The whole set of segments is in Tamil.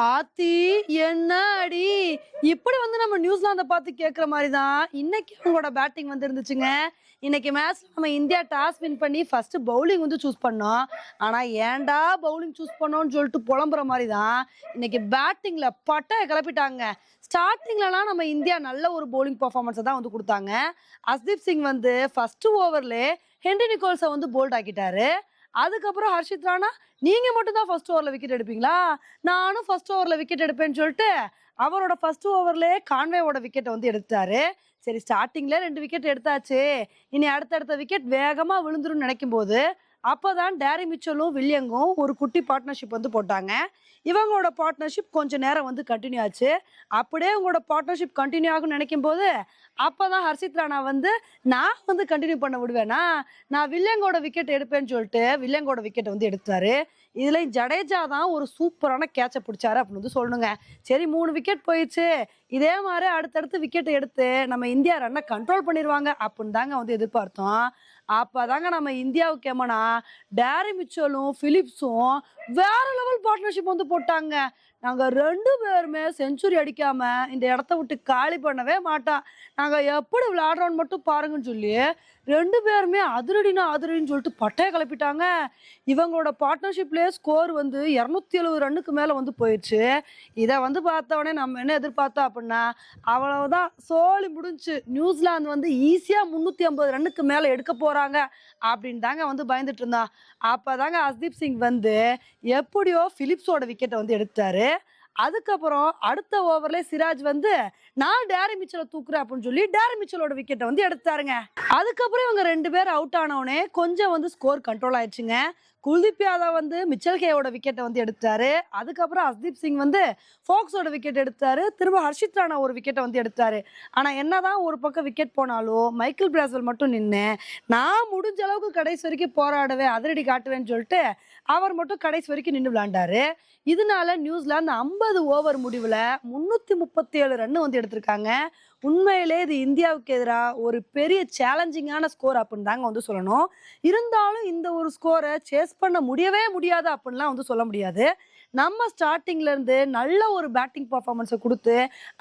ஆத்தி என்னடி இப்படி வந்து நம்ம நியூசிலாந்த பார்த்து கேட்குற மாதிரி தான் இன்னைக்கு அவங்களோட பேட்டிங் வந்து இருந்துச்சுங்க. இன்னைக்கு மேட்ச் நம்ம இந்தியா டாஸ் வின் பண்ணி ஃபர்ஸ்ட் பவுலிங் வந்து சூஸ் பண்ணோம். ஆனா ஏன்டா பவுலிங் சூஸ் பண்ணோம்னு சொல்லிட்டு புலம்புற மாதிரி தான் இன்னைக்கு பேட்டிங்ல பட்டைய கிளப்பிட்டாங்க. ஸ்டார்டிங்லலாம் நம்ம இந்தியா நல்ல ஒரு பவுலிங் பர்ஃபார்மன்ஸை தான் வந்து கொடுத்தாங்க. அஸ்தீப் சிங் வந்து ஃபர்ஸ்ட் ஓவர்லே ஹென்ரி நிக்கோல்ஸை வந்து போல்ட் ஆக்கிட்டாரு. அதுக்கப்புறம் ஹர்ஷித் ராணா, நீங்க மட்டும் தான் ஃபர்ஸ்ட் ஓவர்ல விக்கெட் எடுப்பீங்களா? நானும் ஃபர்ஸ்ட் ஓவர்ல விக்கெட் எடுப்பேன்னு சொல்லிட்டு அவரோட ஃபர்ஸ்ட் ஓவர்லயே கான்வேவோட விக்கெட்டை வந்து எடுத்தாரு. சரி, ஸ்டார்டிங்ல 2 விக்கெட் எடுத்தாச்சு, இனி அடுத்தடுத்த விக்கெட் வேகமா விழுந்துரும்னு நினைக்கும் போது அப்பதான் டேரி மிச்சலும் வில்லியங்கும் ஒரு குட்டி பார்ட்னர்ஷிப் வந்து போட்டாங்க. இவங்களோட பார்ட்னர்ஷிப் கொஞ்ச நேரம் வந்து கண்டினியூ ஆச்சு. அப்படியே உங்களோட பார்ட்னர்ஷிப் கண்டினியூ ஆகும்னு நினைக்கும் போது அப்பதான் ஹர்ஷித் ராணா வந்து, நான் வந்து கண்டினியூ பண்ண விடுவேனா, நான் வில்லியங்கோட விக்கெட் எடுப்பேன்னு சொல்லிட்டு வில்லியங்கோட விக்கெட் வந்து எடுத்தாரு. இதுல ஜடேஜா தான் ஒரு சூப்பரான கேட்சை பிடிச்சாரு அப்படின்னு வந்து சொல்லணுங்க. சரி, 3 விக்கெட் போயிடுச்சு, இதே மாதிரி அடுத்தடுத்து விக்கெட் எடுத்து நம்ம இந்தியா ரன்னை கண்ட்ரோல் பண்ணிடுவாங்க அப்படின்னு தாங்க வந்து எதிர்பார்த்தோம். அப்பதாங்க நம்ம இந்தியாவுக்கு ஏமனா டேரி மிச்சலும் பிலிப்ஸும் வேற லெவல் பார்ட்னர்ஷிப் வந்து போட்டாங்க. நாங்க 2 பேருமே செஞ்சுரி அடிக்காம இந்த இடத்த விட்டு காலி பண்ணவே மாட்டோம், நாங்க எப்படி விளையாடுறோம்னு மட்டும் பாருங்கன்னு சொல்லி 2 பேருமே அதிரடினா அதிரடின்னு சொல்லிட்டு பட்டைய கிளப்பிட்டாங்க. இவங்களோட பார்ட்னர்ஷிப்லேயே ஸ்கோர் வந்து 270 ரன்னுக்கு மேலே வந்து போயிடுச்சு. இதை வந்து பார்த்தவொடனே நம்ம என்ன எதிர்பார்த்தோம் அப்படின்னா, அவ்வளவுதான், சோலி முடிஞ்சு, நியூசிலாந்து வந்து ஈஸியாக 350 ரன்னுக்கு மேலே எடுக்க போகிறாங்க அப்படின்னு தாங்க வந்து பயந்துட்டு இருந்தான். அப்போ தாங்க ஹர்தீப் சிங் வந்து எப்படியோ பிலிப்ஸோட விக்கெட்டை வந்து எடுத்தாரு. அதுக்கப்புறம் அடுத்த ஓவர்ல சிராஜ் வந்து, நான் டேரி மிச்சலை தூக்குறேன் அப்படின்னு சொல்லி டேரி மிச்சலோட விக்கெட்டை வந்து எடுத்தாருங்க. அதுக்கப்புறம் இவங்க 2 பேர் அவுட் ஆனவுடனே கொஞ்சம் வந்து ஸ்கோர் கண்ட்ரோல் ஆயிடுச்சுங்க. குல்தீப் யாதவ் வந்து மிச்சல் கேவோட விக்கெட்டை வந்து எடுத்தாரு. அதுக்கப்புறம் ஹர்தீப் சிங் வந்து ஃபோக்ஸோட விக்கெட் எடுத்தாரு. திரும்ப ஹர்ஷித் ராணா ஒரு விக்கெட்டை வந்து எடுத்தாரு. ஆனா என்னதான் ஒரு பக்கம் விக்கெட் போனாலும் மைக்கேல் பிராஸ்வெல் மட்டும் நின்று, நான் முடிஞ்ச அளவுக்கு கடைசி வரைக்கும் போராடுவேன், அதிரடி காட்டுவேன்னு சொல்லிட்டு அவர் மட்டும் கடைசி வரைக்கும் நின்று விளையாண்டாரு. இதனால நியூசிலாந்து 50 ஓவர் முடிவுல 337 ரன் வந்து எடுத்திருக்காங்க. உண்மையிலே இது இந்தியாவுக்கு எதிராக ஒரு பெரிய சேலஞ்சிங்கான ஸ்கோர் அப்படின்னு தாங்க வந்து சொல்லணும். இருந்தாலும் இந்த ஒரு ஸ்கோரை சேஸ் பண்ண முடியவே முடியாது அப்படின்லாம் வந்து சொல்ல முடியாது. நம்ம ஸ்டார்டிங்ல இருந்து நல்ல ஒரு பேட்டிங் பர்ஃபார்மன்ஸை கொடுத்து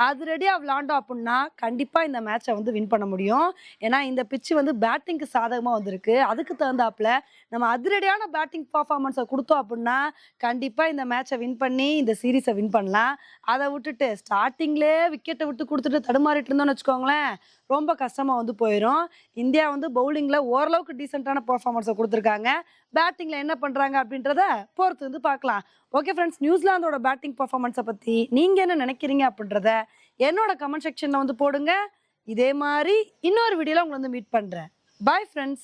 அது ரெடியாக விளாண்டோம் அப்படின்னா கண்டிப்பா இந்த மேட்சை வந்து வின் பண்ண முடியும். ஏன்னா இந்த பிச்சு வந்து பேட்டிங்க்கு சாதகமாக வந்திருக்கு. அதுக்கு தகுந்தாப்புல நம்ம அதிரடியான பேட்டிங் பர்ஃபார்மன்ஸை கொடுத்தோம் அப்படின்னா கண்டிப்பா இந்த மேட்சை வின் பண்ணி இந்த சீரீஸை வின் பண்ணலாம். அதை விட்டுட்டு ஸ்டார்டிங்லேயே விக்கெட்டை விட்டு கொடுத்துட்டு தடுமாறிட்டு இருந்தோம்னு வச்சுக்கோங்களேன், ரொம்ப கஷ்டமா வந்து போயிடும். இந்தியா வந்து பவுலிங்ல ஓரளவுக்கு டீசென்டான பெர்ஃபார்மன்ஸை கொடுத்துருக்காங்க. பேட்டிங்ல என்ன பண்றாங்க அப்படின்றத பொறுத்து வந்து பார்க்கலாம். ஓகே ஃப்ரெண்ட்ஸ், நியூசிலாந்தோட பேட்டிங் பெர்ஃபார்மன்ஸை பத்தி நீங்க என்ன நினைக்கிறீங்க அப்படின்றத என்னோட கமெண்ட் செக்ஷன்ல வந்து போடுங்க. இதே மாதிரி இன்னொரு வீடியோல உங்களை வந்து மீட் பண்றேன். Bye friends.